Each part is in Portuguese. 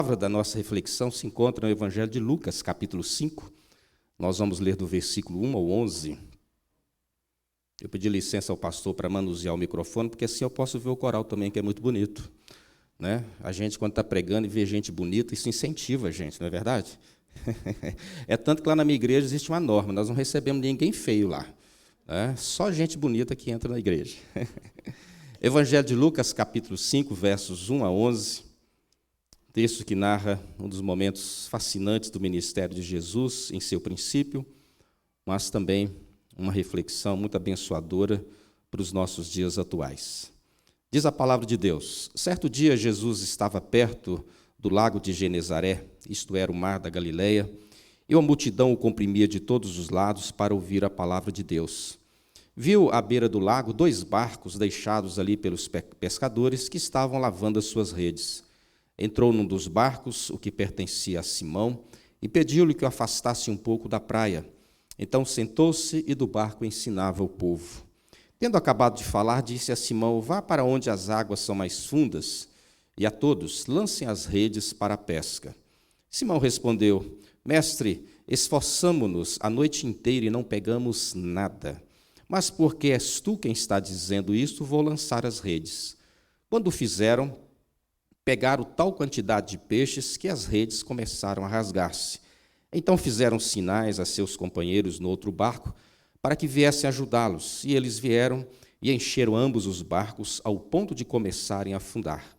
A palavra da nossa reflexão se encontra no Evangelho de Lucas, capítulo 5. Nós vamos ler do versículo 1 ao 11. Eu pedi licença ao pastor para manusear o microfone, porque assim eu posso ver o coral também, que é muito bonito. Né? A gente, quando está pregando e vê gente bonita, isso incentiva a gente, não é verdade? É tanto que lá na minha igreja existe uma norma, nós não recebemos ninguém feio lá. Né? Só gente bonita que entra na igreja. Evangelho de Lucas, capítulo 5, versos 1 a 11. Texto que narra um dos momentos fascinantes do ministério de Jesus em seu princípio, mas também uma reflexão muito abençoadora para os nossos dias atuais. Diz a palavra de Deus: certo dia Jesus estava perto do lago de Genezaré, isto era o mar da Galileia, e uma multidão o comprimia de todos os lados para ouvir a palavra de Deus. Viu à beira do lago 2 barcos deixados ali pelos pescadores que estavam lavando as suas redes. Entrou num dos barcos, o que pertencia a Simão, e pediu-lhe que o afastasse um pouco da praia. Então sentou-se e do barco ensinava o povo. Tendo acabado de falar, disse a Simão: vá para onde as águas são mais fundas, e a todos lancem as redes para a pesca. Simão respondeu: mestre, esforçamo-nos a noite inteira e não pegamos nada. Mas porque és tu quem está dizendo isto, vou lançar as redes. Quando o fizeram, pegaram tal quantidade de peixes que as redes começaram a rasgar-se. Então fizeram sinais a seus companheiros no outro barco para que viessem ajudá-los. E eles vieram e encheram ambos os barcos ao ponto de começarem a afundar.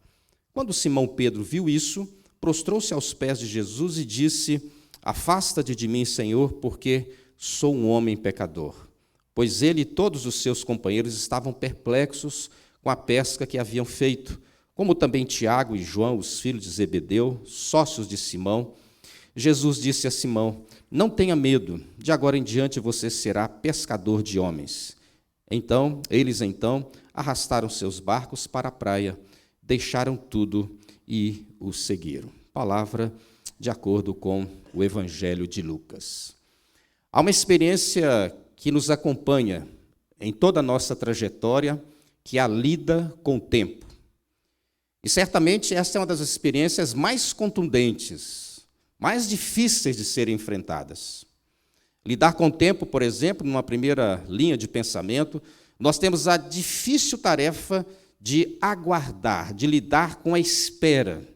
Quando Simão Pedro viu isso, prostrou-se aos pés de Jesus e disse: afasta-te de mim, Senhor, porque sou um homem pecador. Pois ele e todos os seus companheiros estavam perplexos com a pesca que haviam feito, como também Tiago e João, os filhos de Zebedeu, sócios de Simão. Jesus disse a Simão: não tenha medo, de agora em diante você será pescador de homens. Eles arrastaram seus barcos para a praia, deixaram tudo e o seguiram. Palavra de acordo com o Evangelho de Lucas. Há uma experiência que nos acompanha em toda a nossa trajetória, que é a lida com o tempo. E certamente essa é uma das experiências mais contundentes, mais difíceis de serem enfrentadas. Lidar com o tempo, por exemplo, numa primeira linha de pensamento, nós temos a difícil tarefa de aguardar, de lidar com a espera.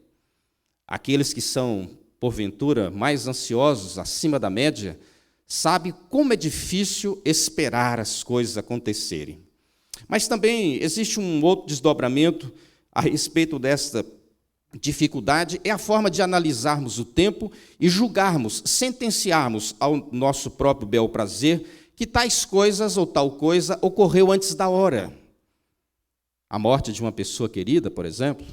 Aqueles que são, porventura, mais ansiosos, acima da média, sabem como é difícil esperar as coisas acontecerem. Mas também existe um outro desdobramento a respeito desta dificuldade, é a forma de analisarmos o tempo e julgarmos, sentenciarmos ao nosso próprio bel prazer que tais coisas ou tal coisa ocorreu antes da hora. A morte de uma pessoa querida, por exemplo,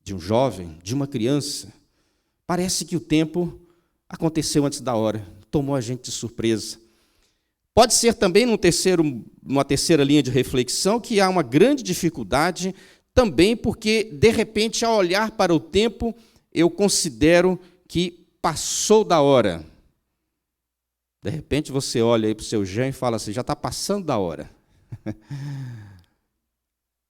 de um jovem, de uma criança, parece que o tempo aconteceu antes da hora, tomou a gente de surpresa. Pode ser também numa terceira linha de reflexão que há uma grande dificuldade também porque, de repente, ao olhar para o tempo, eu considero que passou da hora. De repente, você olha aí para o seu genro e fala assim: já está passando da hora.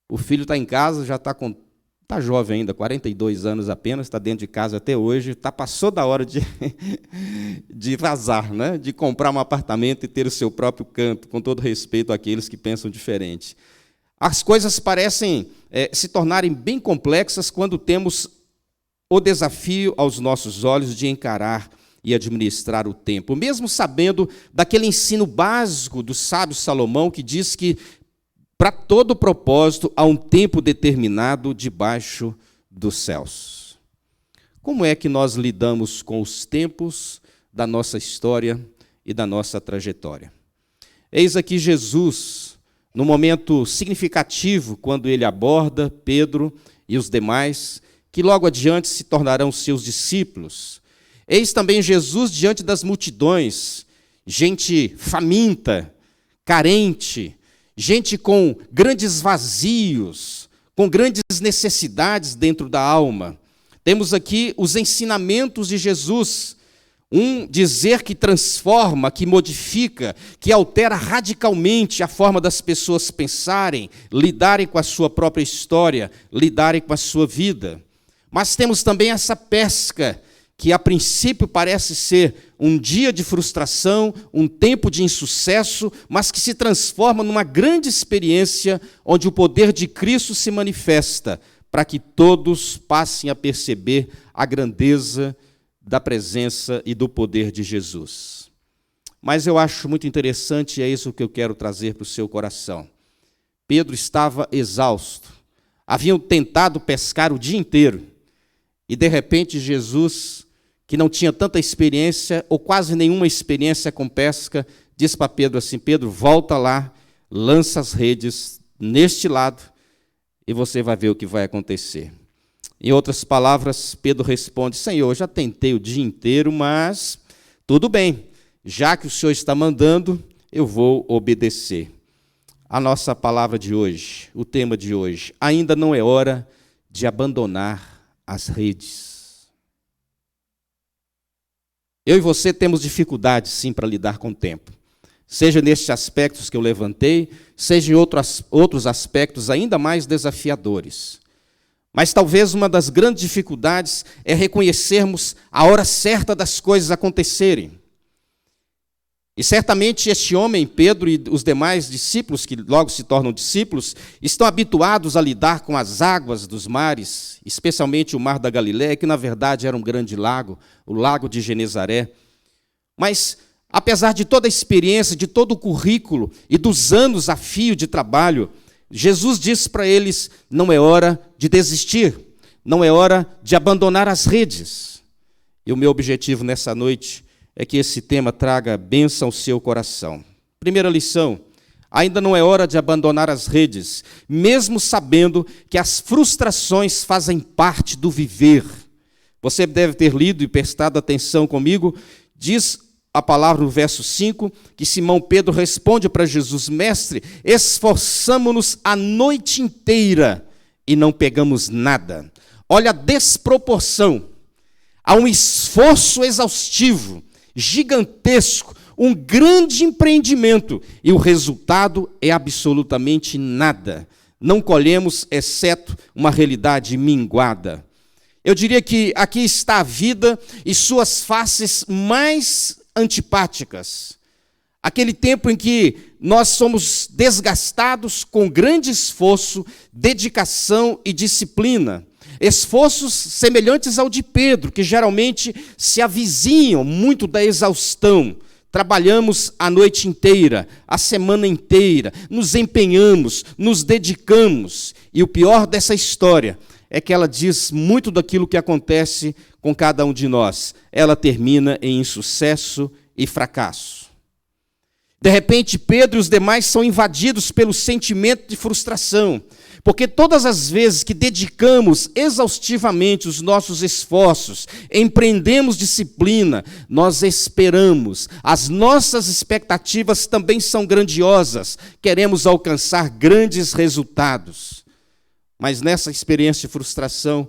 O filho está em casa, já está jovem ainda, 42 anos apenas, está dentro de casa até hoje, passou da hora de vazar, né? De comprar um apartamento e ter o seu próprio canto, com todo respeito àqueles que pensam diferente. As coisas parecem se tornarem bem complexas quando temos o desafio aos nossos olhos de encarar e administrar o tempo, mesmo sabendo daquele ensino básico do sábio Salomão que diz que para todo propósito há um tempo determinado debaixo dos céus. Como é que nós lidamos com os tempos da nossa história e da nossa trajetória? Eis aqui Jesus, no momento significativo, quando ele aborda Pedro e os demais, que logo adiante se tornarão seus discípulos. Eis também Jesus diante das multidões, gente faminta, carente, gente com grandes vazios, com grandes necessidades dentro da alma. Temos aqui os ensinamentos de Jesus, um dizer que transforma, que modifica, que altera radicalmente a forma das pessoas pensarem, lidarem com a sua própria história, lidarem com a sua vida. Mas temos também essa pesca, que a princípio parece ser um dia de frustração, um tempo de insucesso, mas que se transforma numa grande experiência onde o poder de Cristo se manifesta, para que todos passem a perceber a grandeza da presença e do poder de Jesus. Mas eu acho muito interessante, e é isso que eu quero trazer para o seu coração. Pedro estava exausto. Haviam tentado pescar o dia inteiro. E, de repente, Jesus, que não tinha tanta experiência, ou quase nenhuma experiência com pesca, diz para Pedro assim: Pedro, volta lá, lança as redes neste lado, e você vai ver o que vai acontecer. Em outras palavras, Pedro responde: Senhor, eu já tentei o dia inteiro, mas tudo bem, já que o Senhor está mandando, eu vou obedecer. A nossa palavra de hoje, o tema de hoje: ainda não é hora de abandonar as redes. Eu e você temos dificuldade, sim, para lidar com o tempo. Seja nestes aspectos que eu levantei, seja em outros aspectos ainda mais desafiadores. Mas talvez uma das grandes dificuldades é reconhecermos a hora certa das coisas acontecerem. E certamente este homem, Pedro, e os demais discípulos, que logo se tornam discípulos, estão habituados a lidar com as águas dos mares, especialmente o mar da Galileia, que na verdade era um grande lago, o lago de Genezaré. Mas, apesar de toda a experiência, de todo o currículo e dos anos a fio de trabalho, Jesus disse para eles: não é hora de desistir, não é hora de abandonar as redes. E o meu objetivo nessa noite é que esse tema traga bênção ao seu coração. Primeira lição: ainda não é hora de abandonar as redes, mesmo sabendo que as frustrações fazem parte do viver. Você deve ter lido e prestado atenção comigo. Diz a palavra no verso 5, que Simão Pedro responde para Jesus: Mestre, esforçamo-nos a noite inteira e não pegamos nada. Olha a desproporção. Há um esforço exaustivo, gigantesco, um grande empreendimento, e o resultado é absolutamente nada. Não colhemos, exceto uma realidade minguada. Eu diria que aqui está a vida e suas faces mais antipáticas. Aquele tempo em que nós somos desgastados com grande esforço, dedicação e disciplina. Esforços semelhantes ao de Pedro, que geralmente se avizinham muito da exaustão. Trabalhamos a noite inteira, a semana inteira, nos empenhamos, nos dedicamos. E o pior dessa história é que ela diz muito daquilo que acontece com cada um de nós. Ela termina em insucesso e fracasso. De repente, Pedro e os demais são invadidos pelo sentimento de frustração, porque todas as vezes que dedicamos exaustivamente os nossos esforços, empreendemos disciplina, nós esperamos, as nossas expectativas também são grandiosas, queremos alcançar grandes resultados. Mas nessa experiência de frustração,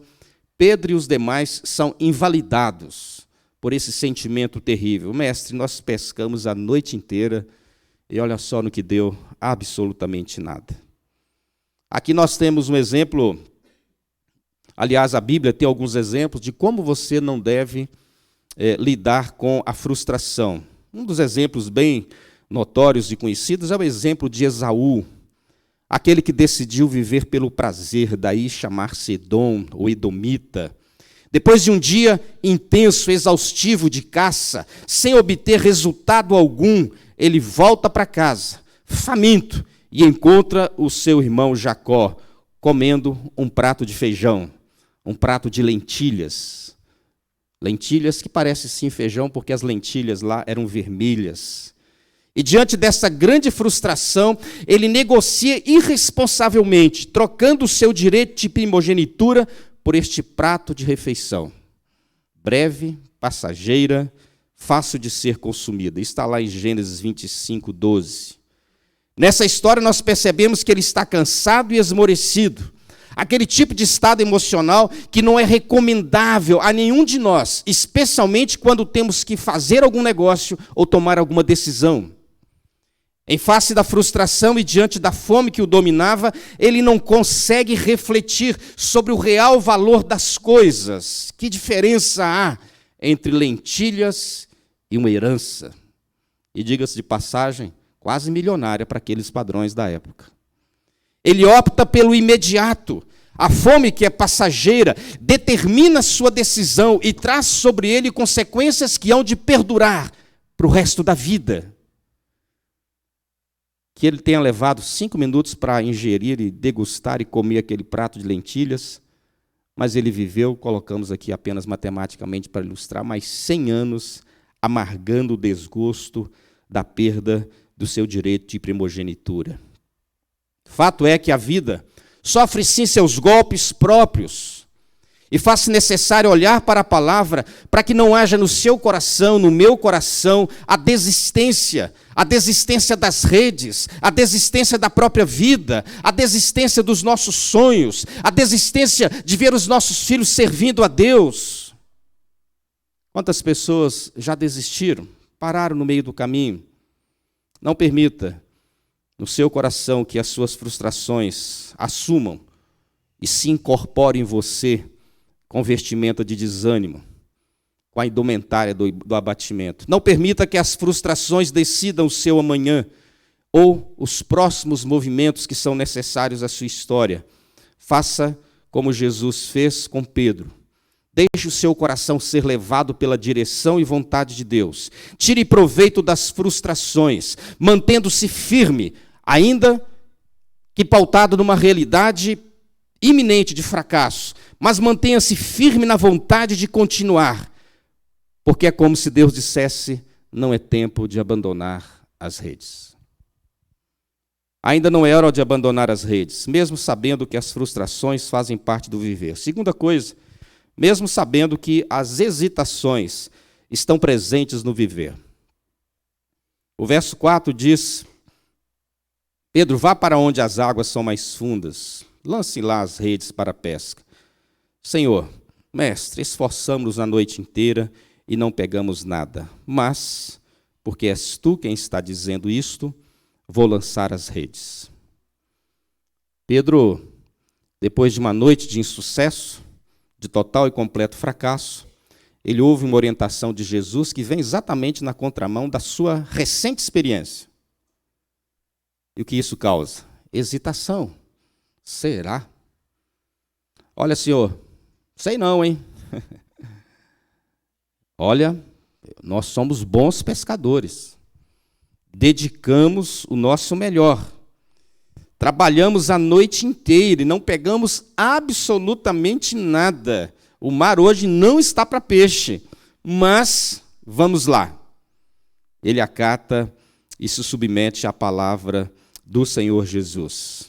Pedro e os demais são invalidados por esse sentimento terrível. Mestre, nós pescamos a noite inteira e olha só no que deu, absolutamente nada. Aqui nós temos um exemplo, aliás, a Bíblia tem alguns exemplos de como você não deve lidar com a frustração. Um dos exemplos bem notórios e conhecidos é o exemplo de Esaú, aquele que decidiu viver pelo prazer, daí chamar-se Edom ou Edomita. Depois de um dia intenso, exaustivo de caça, sem obter resultado algum, ele volta para casa, faminto, e encontra o seu irmão Jacó comendo um prato de feijão, um prato de lentilhas. Lentilhas que parecem sim feijão, porque as lentilhas lá eram vermelhas. E diante dessa grande frustração, ele negocia irresponsavelmente, trocando o seu direito de primogenitura por este prato de refeição. Breve, passageira, fácil de ser consumida. Está lá em Gênesis 25, 12. Nessa história nós percebemos que ele está cansado e esmorecido. Aquele tipo de estado emocional que não é recomendável a nenhum de nós, especialmente quando temos que fazer algum negócio ou tomar alguma decisão. Em face da frustração e diante da fome que o dominava, ele não consegue refletir sobre o real valor das coisas. Que diferença há entre lentilhas e uma herança? E diga-se de passagem, quase milionária para aqueles padrões da época. Ele opta pelo imediato. A fome, que é passageira, determina sua decisão e traz sobre ele consequências que hão de perdurar para o resto da vida. Que ele tenha levado 5 minutos para ingerir e degustar e comer aquele prato de lentilhas, mas ele viveu, colocamos aqui apenas matematicamente para ilustrar, mais 100 anos amargando o desgosto da perda do seu direito de primogenitura. Fato é que a vida sofre sim seus golpes próprios, e faz-se necessário olhar para a palavra para que não haja no seu coração, no meu coração, a desistência das redes, a desistência da própria vida, a desistência dos nossos sonhos, a desistência de ver os nossos filhos servindo a Deus. Quantas pessoas já desistiram, pararam no meio do caminho? Não permita no seu coração que as suas frustrações assumam e se incorporem em você com vestimenta de desânimo, com a indumentária do abatimento. Não permita que as frustrações decidam o seu amanhã ou os próximos movimentos que são necessários à sua história. Faça como Jesus fez com Pedro. Deixe o seu coração ser levado pela direção e vontade de Deus. Tire proveito das frustrações, mantendo-se firme, ainda que pautado numa realidade iminente de fracasso, mas mantenha-se firme na vontade de continuar, porque é como se Deus dissesse: não é tempo de abandonar as redes. Ainda não é hora de abandonar as redes, mesmo sabendo que as frustrações fazem parte do viver. Segunda coisa, mesmo sabendo que as hesitações estão presentes no viver. O verso 4 diz: Pedro, vá para onde as águas são mais fundas, lance lá as redes para a pesca. Senhor, mestre, esforçamos-nos a noite inteira e não pegamos nada, mas, porque és tu quem está dizendo isto, vou lançar as redes. Pedro, depois de uma noite de insucesso, de total e completo fracasso, ele ouve uma orientação de Jesus que vem exatamente na contramão da sua recente experiência. E o que isso causa? Hesitação. Será? Olha, senhor, sei não, hein? Olha, nós somos bons pescadores. Dedicamos o nosso melhor. Trabalhamos a noite inteira e não pegamos absolutamente nada. O mar hoje não está para peixe, mas vamos lá. Ele acata e se submete à palavra do Senhor Jesus.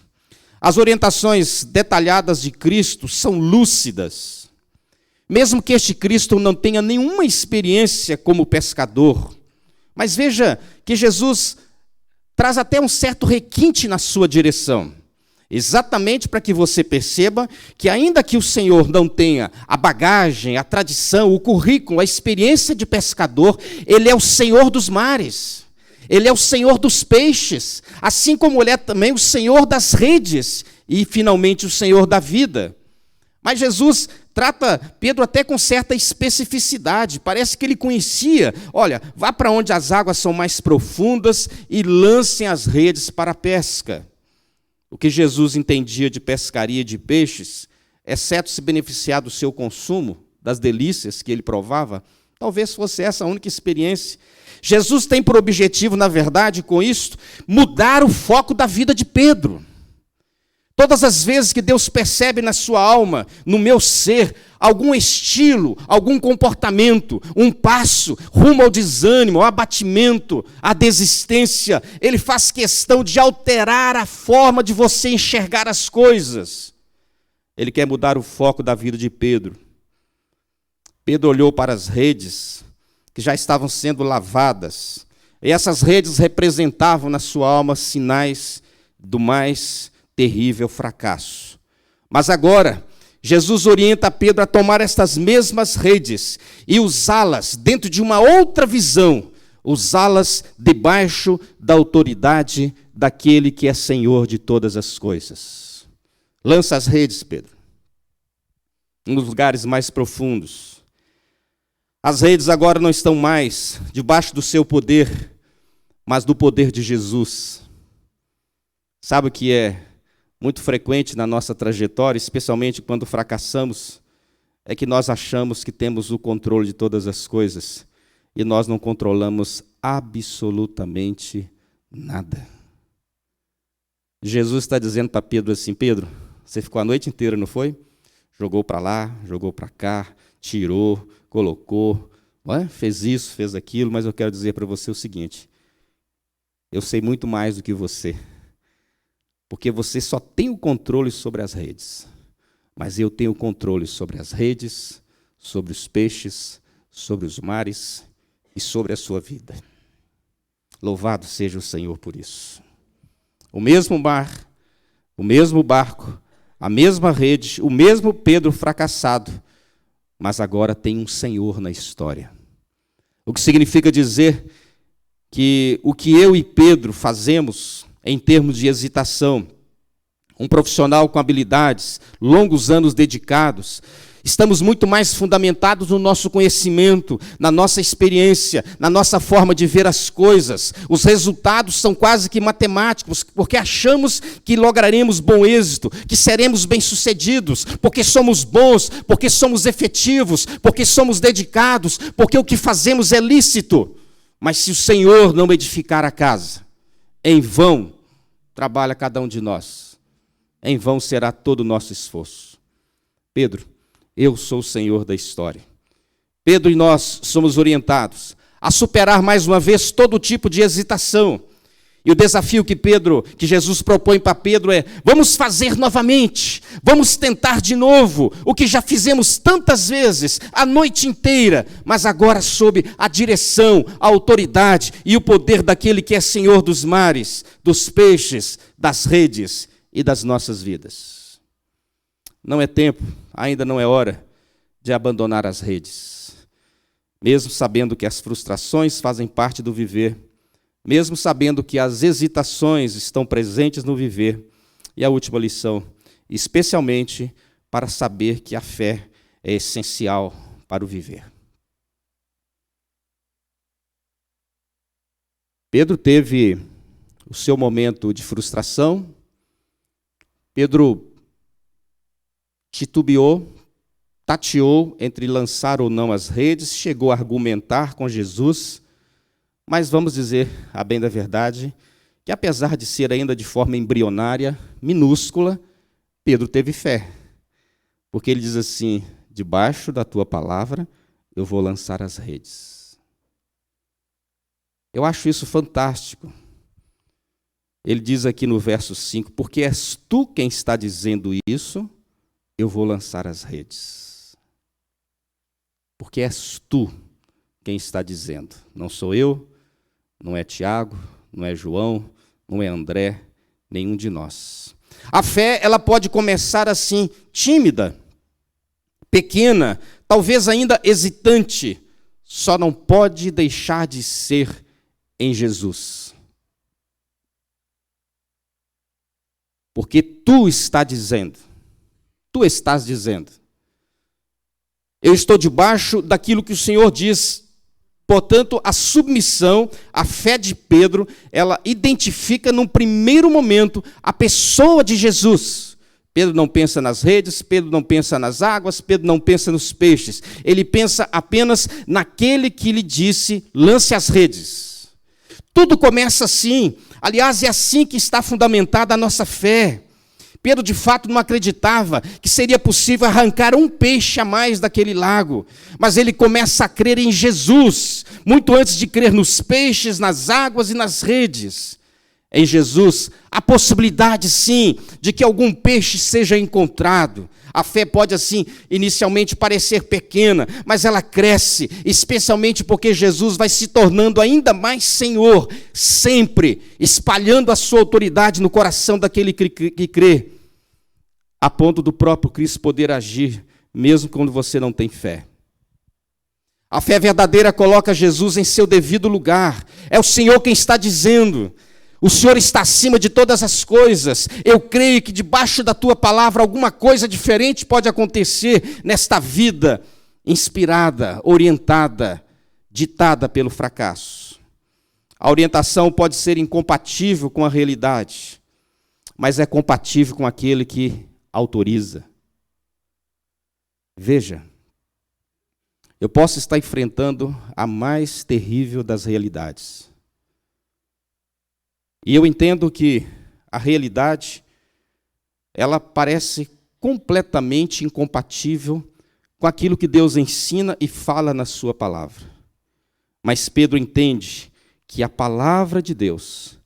As orientações detalhadas de Cristo são lúcidas. Mesmo que este Cristo não tenha nenhuma experiência como pescador, mas veja que Jesus traz até um certo requinte na sua direção, exatamente para que você perceba que ainda que o Senhor não tenha a bagagem, a tradição, o currículo, a experiência de pescador, Ele é o Senhor dos mares. Ele é o Senhor dos peixes, assim como Ele é também o Senhor das redes e, finalmente, o Senhor da vida. Mas Jesus trata Pedro até com certa especificidade. Parece que ele conhecia. Olha, vá para onde as águas são mais profundas e lancem as redes para a pesca. O que Jesus entendia de pescaria de peixes, exceto se beneficiar do seu consumo, das delícias que ele provava, talvez fosse essa a única experiência. Jesus tem por objetivo, na verdade, com isto, mudar o foco da vida de Pedro. Todas as vezes que Deus percebe na sua alma, no meu ser, algum estilo, algum comportamento, um passo rumo ao desânimo, ao abatimento, à desistência, Ele faz questão de alterar a forma de você enxergar as coisas. Ele quer mudar o foco da vida de Pedro. Pedro olhou para as redes que já estavam sendo lavadas, e essas redes representavam na sua alma sinais do mais terrível fracasso. Mas agora, Jesus orienta Pedro a tomar estas mesmas redes e usá-las dentro de uma outra visão, usá-las debaixo da autoridade daquele que é Senhor de todas as coisas. Lança as redes, Pedro, nos lugares mais profundos. As redes agora não estão mais debaixo do seu poder, mas do poder de Jesus. Sabe o que é muito frequente na nossa trajetória, especialmente quando fracassamos, é que nós achamos que temos o controle de todas as coisas e nós não controlamos absolutamente nada. Jesus está dizendo para Pedro assim: Pedro, você ficou a noite inteira, não foi? Jogou para lá, jogou para cá, tirou, colocou, fez isso, fez aquilo, mas eu quero dizer para você o seguinte: eu sei muito mais do que você, porque você só tem o controle sobre as redes, mas eu tenho o controle sobre as redes, sobre os peixes, sobre os mares e sobre a sua vida. Louvado seja o Senhor por isso. O mesmo mar, o mesmo barco, a mesma rede, o mesmo Pedro fracassado, mas agora tem um Senhor na história. O que significa dizer que o que eu e Pedro fazemos em termos de hesitação, um profissional com habilidades, longos anos dedicados, estamos muito mais fundamentados no nosso conhecimento, na nossa experiência, na nossa forma de ver as coisas. Os resultados são quase que matemáticos, porque achamos que lograremos bom êxito, que seremos bem-sucedidos, porque somos bons, porque somos efetivos, porque somos dedicados, porque o que fazemos é lícito. Mas se o Senhor não edificar a casa, em vão trabalha cada um de nós, em vão será todo o nosso esforço. Pedro, eu sou o Senhor da história. Pedro e nós somos orientados a superar mais uma vez todo tipo de hesitação. E o desafio que Jesus propõe para Pedro é: vamos fazer novamente, vamos tentar de novo o que já fizemos tantas vezes, a noite inteira, mas agora sob a direção, a autoridade e o poder daquele que é Senhor dos mares, dos peixes, das redes e das nossas vidas. Não é tempo, ainda não é hora de abandonar as redes, mesmo sabendo que as frustrações fazem parte do viver, mesmo sabendo que as hesitações estão presentes no viver. E a última lição, especialmente para saber que a fé é essencial para o viver. Pedro teve o seu momento de frustração, Pedro titubeou, tateou entre lançar ou não as redes, chegou a argumentar com Jesus, mas vamos dizer, a bem da verdade, que apesar de ser ainda de forma embrionária, minúscula, Pedro teve fé, porque ele diz assim: debaixo da tua palavra eu vou lançar as redes. Eu acho isso fantástico. Ele diz aqui no verso 5, porque és tu quem está dizendo isso, eu vou lançar as redes. Porque és tu quem está dizendo. Não sou eu, não é Tiago, não é João, não é André, nenhum de nós. A fé, ela pode começar assim, tímida, pequena, talvez ainda hesitante, só não pode deixar de ser em Jesus. Porque tu estás dizendo. Eu estou debaixo daquilo que o Senhor diz. Portanto, a submissão, a fé de Pedro, ela identifica num primeiro momento a pessoa de Jesus. Pedro não pensa nas redes, Pedro não pensa nas águas, Pedro não pensa nos peixes. Ele pensa apenas naquele que lhe disse: lance as redes. Tudo começa assim. Aliás, é assim que está fundamentada a nossa fé. Pedro, de fato, não acreditava que seria possível arrancar um peixe a mais daquele lago. Mas ele começa a crer em Jesus, muito antes de crer nos peixes, nas águas e nas redes. Em Jesus, há possibilidade, sim, de que algum peixe seja encontrado. A fé pode, assim, inicialmente parecer pequena, mas ela cresce, especialmente porque Jesus vai se tornando ainda mais Senhor, sempre espalhando a sua autoridade no coração daquele que crê, a ponto do próprio Cristo poder agir, mesmo quando você não tem fé. A fé verdadeira coloca Jesus em seu devido lugar. É o Senhor quem está dizendo: o Senhor está acima de todas as coisas. Eu creio que debaixo da tua palavra alguma coisa diferente pode acontecer nesta vida inspirada, orientada, ditada pelo fracasso. A orientação pode ser incompatível com a realidade, mas é compatível com aquele que autoriza. Veja, eu posso estar enfrentando a mais terrível das realidades. E eu entendo que a realidade, ela parece completamente incompatível com aquilo que Deus ensina e fala na sua palavra. Mas Pedro entende que a palavra de Deus,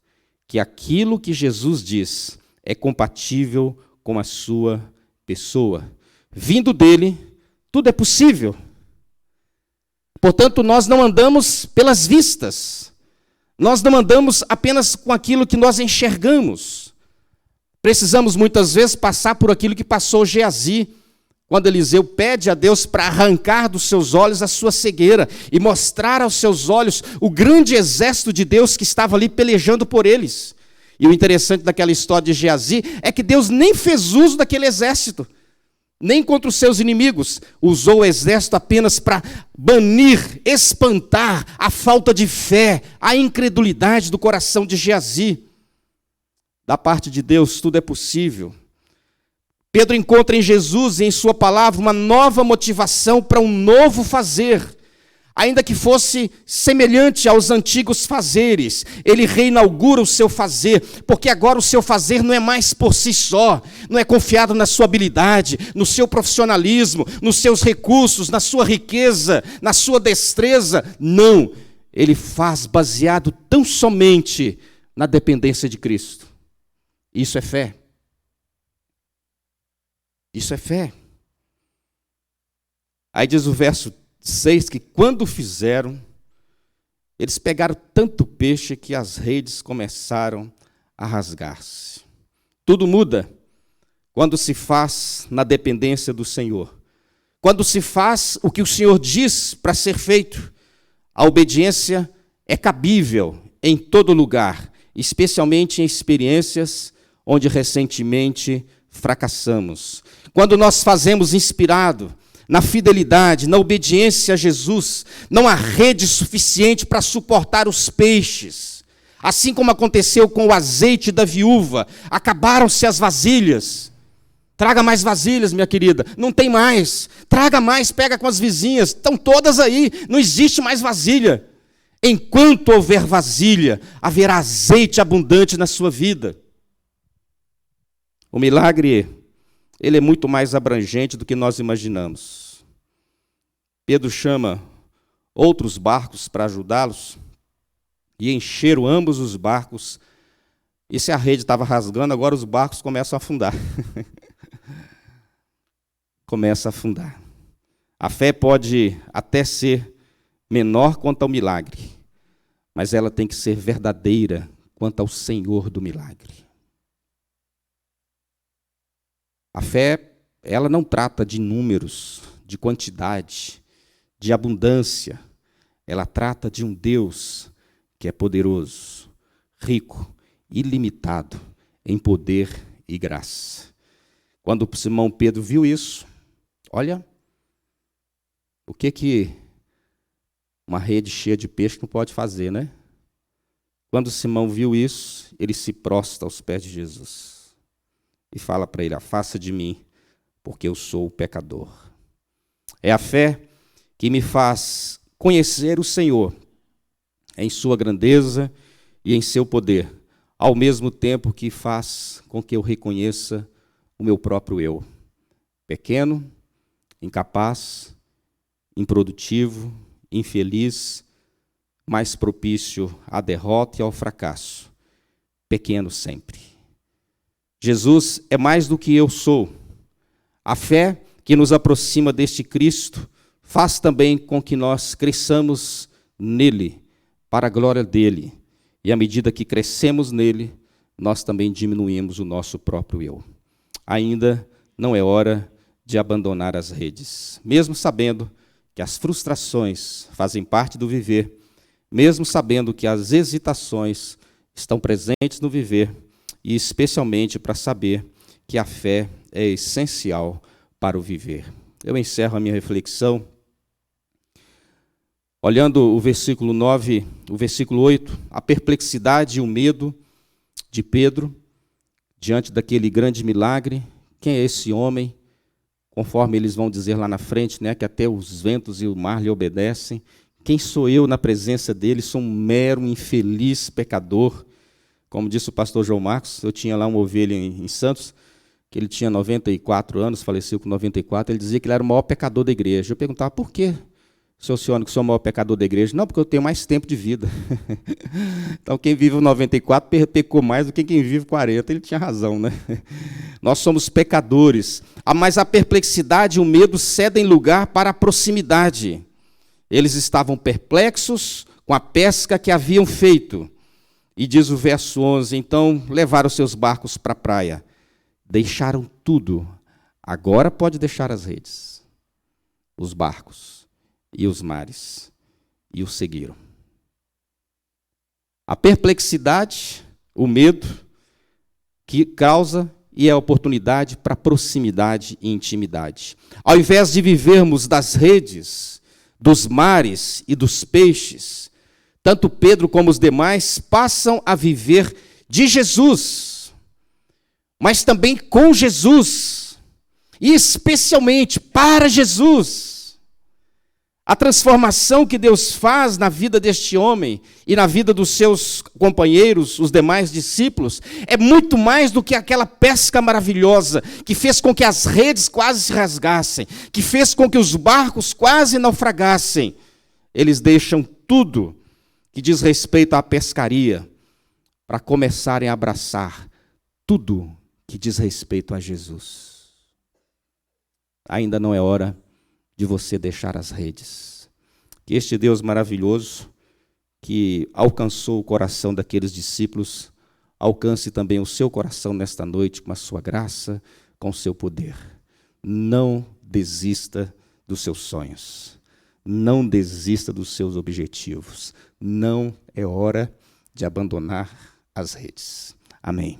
que aquilo que Jesus diz, é compatível com a sua pessoa. Vindo dele, tudo é possível. Portanto, nós não andamos pelas vistas. Nós não andamos apenas com aquilo que nós enxergamos. Precisamos muitas vezes passar por aquilo que passou Geazi, quando Eliseu pede a Deus para arrancar dos seus olhos a sua cegueira e mostrar aos seus olhos o grande exército de Deus que estava ali pelejando por eles. E o interessante daquela história de Geazi é que Deus nem fez uso daquele exército, nem contra os seus inimigos. Usou o exército apenas para banir, espantar a falta de fé, a incredulidade do coração de Geazi. Da parte de Deus, tudo é possível. Pedro encontra em Jesus e em sua palavra uma nova motivação para um novo fazer. Ainda que fosse semelhante aos antigos fazeres, ele reinaugura o seu fazer, porque agora o seu fazer não é mais por si só, não é confiado na sua habilidade, no seu profissionalismo, nos seus recursos, na sua riqueza, na sua destreza. Não, ele faz baseado tão somente na dependência de Cristo. Isso é fé. Isso é fé. Aí diz o verso 6 que quando fizeram, eles pegaram tanto peixe que as redes começaram a rasgar-se. Tudo muda quando se faz na dependência do Senhor. Quando se faz o que o Senhor diz para ser feito, a obediência é cabível em todo lugar, especialmente em experiências onde recentemente fracassamos. Quando nós fazemos inspirado na fidelidade, na obediência a Jesus, não há rede suficiente para suportar os peixes. Assim como aconteceu com o azeite da viúva, acabaram-se as vasilhas. Traga mais vasilhas, minha querida. Não tem mais. Traga mais, pega com as vizinhas. Estão todas aí. Não existe mais vasilha. Enquanto houver vasilha, haverá azeite abundante na sua vida. O milagre, ele é muito mais abrangente do que nós imaginamos. Pedro chama outros barcos para ajudá-los e encheram ambos os barcos. E se a rede estava rasgando, agora os barcos começam a afundar. Começa a afundar. A fé pode até ser menor quanto ao milagre, mas ela tem que ser verdadeira quanto ao Senhor do milagre. A fé, ela não trata de números, de quantidade, de abundância. Ela trata de um Deus que é poderoso, rico, ilimitado em poder e graça. Quando Simão Pedro viu isso, olha, o que uma rede cheia de peixe não pode fazer, né? Quando Simão viu isso, ele se prostra aos pés de Jesus e fala para ele: afasta de mim, porque eu sou o pecador. É a fé que me faz conhecer o Senhor em sua grandeza e em seu poder, ao mesmo tempo que faz com que eu reconheça o meu próprio eu, pequeno, incapaz, improdutivo, infeliz, mais propício à derrota e ao fracasso, pequeno sempre. Jesus é mais do que eu sou. A fé que nos aproxima deste Cristo faz também com que nós cresçamos nele, para a glória dele. E à medida que crescemos nele, nós também diminuímos o nosso próprio eu. Ainda não é hora de abandonar as redes, mesmo sabendo que as frustrações fazem parte do viver, mesmo sabendo que as hesitações estão presentes no viver, e especialmente para saber que a fé é essencial para o viver. Eu encerro a minha reflexão olhando o versículo 9, o versículo 8, a perplexidade e o medo de Pedro diante daquele grande milagre. Quem é esse homem? Conforme eles vão dizer lá na frente, né, que até os ventos e o mar lhe obedecem. Quem sou eu na presença dele? Sou um mero infeliz pecador. Como disse o pastor João Marcos, eu tinha lá uma ovelha em Santos, que ele tinha 94 anos, faleceu com 94, ele dizia que ele era o maior pecador da igreja. Eu perguntava, por quê, seu senhor, que sou o maior pecador da igreja? Não, porque eu tenho mais tempo de vida. Então, quem vive 94 pecou mais do que quem vive 40. Ele tinha razão, né? Nós somos pecadores. Mas a perplexidade e o medo cedem lugar para a proximidade. Eles estavam perplexos com a pesca que haviam feito. E diz o verso 11, então levaram seus barcos para a praia. Deixaram tudo. Agora pode deixar as redes, os barcos e os mares. E o seguiram. A perplexidade, o medo, que causa e é a oportunidade para proximidade e intimidade. Ao invés de vivermos das redes, dos mares e dos peixes, tanto Pedro como os demais passam a viver de Jesus, mas também com Jesus, e especialmente para Jesus. A transformação que Deus faz na vida deste homem e na vida dos seus companheiros, os demais discípulos, é muito mais do que aquela pesca maravilhosa que fez com que as redes quase se rasgassem, que fez com que os barcos quase naufragassem. Eles deixam tudo que diz respeito à pescaria para começarem a abraçar tudo que diz respeito a Jesus. Ainda não é hora de você deixar as redes. Que este Deus maravilhoso, que alcançou o coração daqueles discípulos, alcance também o seu coração nesta noite com a sua graça, com o seu poder. Não desista dos seus sonhos. Não desista dos seus objetivos. Não é hora de abandonar as redes. Amém.